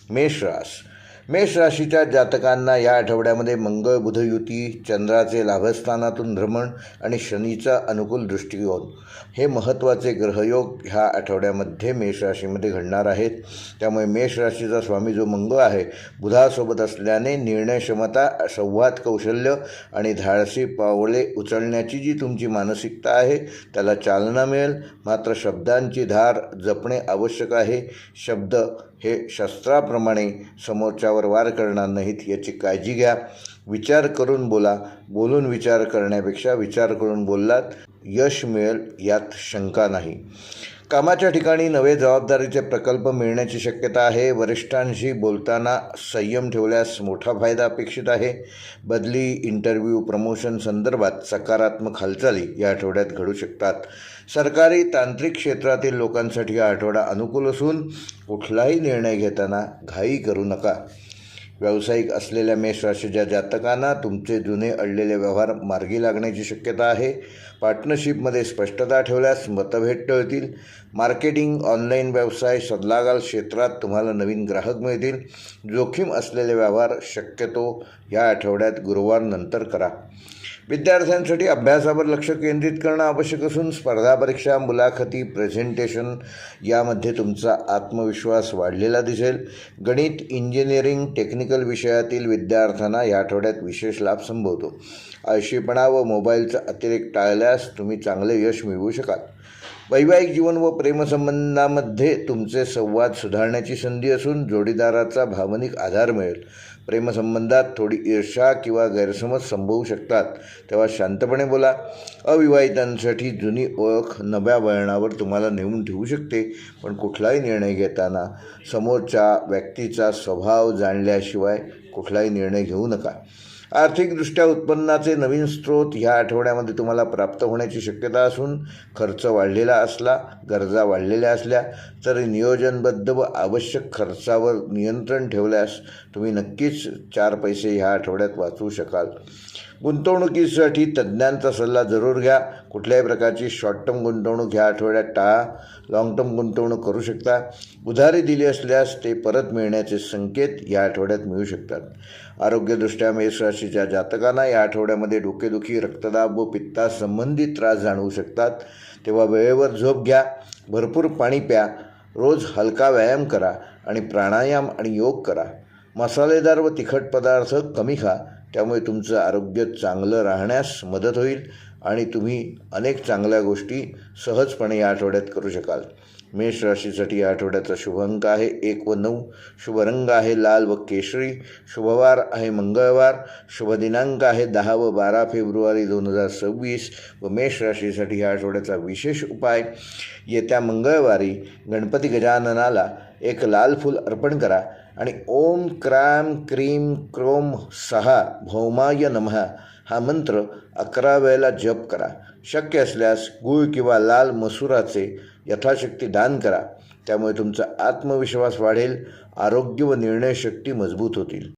मेष राशीच्या जातकांना या आठवड्यामध्ये मंगळ बुध युती, चंद्राचे लाभस्थानातून भ्रमण आणि शनीचा अनुकूल दृष्टिकोन हे महत्त्वाचे ग्रहयोग ह्या आठवड्यामध्ये मेष राशीमध्ये घडणार आहेत. त्यामुळे मेष राशीचा स्वामी जो मंगळ आहे बुधासोबत असल्याने निर्णय क्षमता, संवाद कौशल्य आणि धाडसी पावले उचलण्याची जी तुमची मानसिकता आहे त्याला चालना मिळेल. मात्र शब्दांची धार जपणे आवश्यक आहे. शब्द हे शस्त्राप्रमाणे समोरच्यावर वार करणार नाहीत याची काळजी घ्या. विचार करून बोला. बोलून विचार करण्यापेक्षा विचार करून बोललात यश मिळेल यात शंका नाही. कामाच्या ठिकाणी नवे जबाबदारीचे प्रकल्प मिळण्याची शक्यता आहे. वरिष्ठांशी बोलताना संयम ठेवल्यास मोठा फायदा अपेक्षित आहे. बदली, इंटरव्ह्यू, प्रमोशन संदर्भात सकारात्मक हालचाली या आठवड्यात घडू शकतात. सरकारी तांत्रिक क्षेत्रातील लोकांसाठी हा आठवडा अनुकूल असून कुठलाही निर्णय घेताना घाई करू नका. व्यावसायिक असलेल्या मेष राशीच्या जातकांना तुमचे जुने अडलेले व्यवहार मार्गी लागण्याची शक्यता आहे. पार्टनरशिपमध्ये स्पष्टता ठेवल्यास मतभेद टळतील. मार्केटिंग, ऑनलाईन व्यवसाय, सल्लागार क्षेत्रात तुम्हाला नवीन ग्राहक मिळतील. जोखीम असलेले व्यवहार शक्यतो या आठवड्यात गुरुवार नंतर करा. विद्यार्थ्यांसाठी अभ्यासावर लक्ष केंद्रित करणं आवश्यक असून स्पर्धा परीक्षा, मुलाखती, प्रेझेंटेशन यामध्ये तुमचा आत्मविश्वास वाढलेला दिसेल. गणित, इंजिनिअरिंग, टेक्निकल विषयातील विद्यार्थ्यांना या आठवड्यात विशेष लाभ संभवतो. आळशीपणा व मोबाईलचा अतिरेक टाळल्यास तुम्ही चांगले यश मिळवू शकाल. वैवाहिक जीवन व प्रेमसंबंधामध्ये तुमचे संवाद सुधारण्याची संधी असून जोडीदाराचा भावनिक आधार मिळेल. प्रेमसंबंधात थोडी ईर्ष्या किंवा गैरसमज संभवू शकतात, तेव्हा शांतपणे बोला. अविवाहितांसाठी जुनी ओळख नव्या वळणावर तुम्हाला नेऊन ठेवू शकते, पण कुठलाही निर्णय घेताना समोरच्या व्यक्तीचा स्वभाव जाणल्याशिवाय कुठलाही निर्णय घेऊ नका. आर्थिकदृष्ट्या उत्पन्नाचे नवीन स्रोत ह्या आठवड्यामध्ये तुम्हाला प्राप्त होण्याची शक्यता असून खर्च वाढलेला असला, गरजा वाढलेल्या असल्या तरी नियोजनबद्ध व आवश्यक खर्चावर नियंत्रण ठेवल्यास तुम्ही नक्कीच 4 पैसे ह्या आठवड्यात वाचवू शकाल. गुंतवणुकीसाठी तज्ज्ञांचा सल्ला जरूर घ्या. कुठल्याही प्रकारची शॉर्ट टर्म गुंतवणूक ह्या आठवड्यात टाळा. लाँग टर्म गुंतवणूक करू शकता. उधारी दिली असल्यास ते परत मिळण्याचे संकेत या आठवड्यात मिळू शकतात. आरोग्यदृष्ट्या मेष राशीच्या जातकांना या आठवड्यामध्ये डोकेदुखी, रक्तदाब व पित्तासंबंधित त्रास जाणवू शकतात, तेव्हा वेळेवर झोप घ्या, भरपूर पाणी प्या, रोज हलका व्यायाम करा आणि प्राणायाम आणि योग करा. मसालेदार व तिखट पदार्थ कमी खा, त्यामुळे तुमचं आरोग्य चांगलं राहण्यास मदत होईल आणि तुम्ही अनेक चांगल्या गोष्टी सहजपणे या आठवड्यात करू शकाल. मेष राशीसाठी या आठवड्याचा शुभ अंक आहे 1 व 9. शुभ रंग आहे लाल व केशरी. शुभवार आहे मंगळवार. शुभ दिनांक आहे 10 व 12 फेब्रुवारी 2026. व मेष राशीसाठी या आठवड्याचा विशेष उपाय, येत्या मंगळवारी गणपती गजाननाला एक लाल फूल अर्पण करा आणि ओम क्राम क्रीम क्रोम सहा भौमाय नमः हा मंत्र 11 वेळेला जप करा. शक्य असल्यास गूळ किंवा लाल मसुराचे यथाशक्ती दान करा. त्यामुळे तुमचा आत्मविश्वास वाढेल, आरोग्य व निर्णयशक्ती मजबूत होतील.